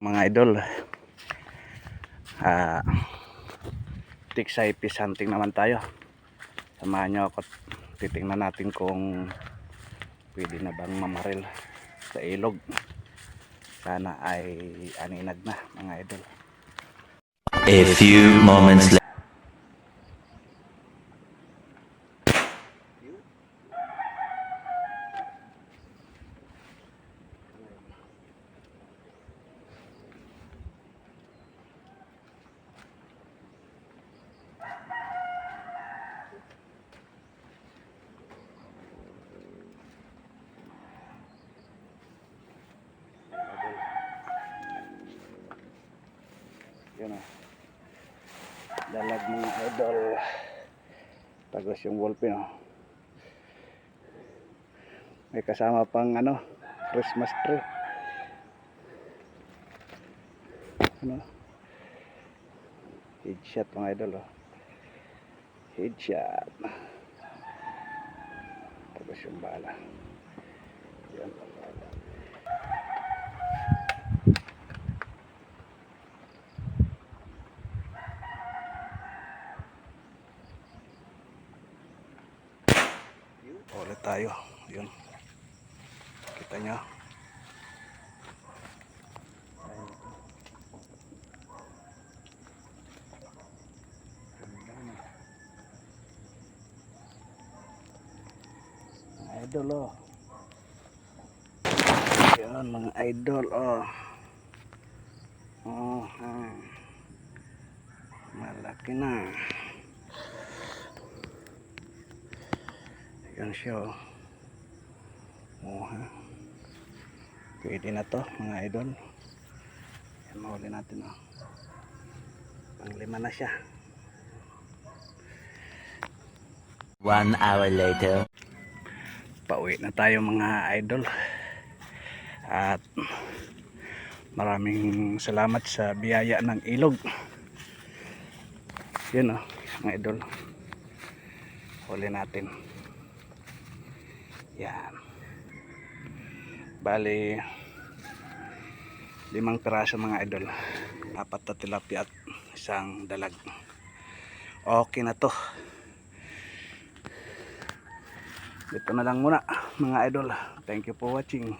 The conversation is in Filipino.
mga idol. Tiksay fish hunting naman tayo. Samahan nyo ako, titingnan natin kung pwede na bang mamaril sa ilog. Sana ay aninag na mga idol. A few moments later. Yun o, dalag mga idol. Tagos yung wolpin o. May kasama pang Christmas tree. Headshot mga idol o. Headshot. Tagos yung bala. Yan. Ulit tayo. Yun. Kita nyo. Mga idol oh. Yan mga idol oh. Malaki na. Yan siya oh. Pwede na to mga idol. Yan, mahuli natin oh. Pang-5 na siya. 1 hour later. Pauwi na tayo mga idol. At maraming salamat sa biyaya ng ilog. Yun oh mga idol. Huli natin. Yan. Bali 5 piraso mga idol. 4 na tilapia at 1 dalag. Okay na to. Dito na lang muna mga idol. Thank you for watching.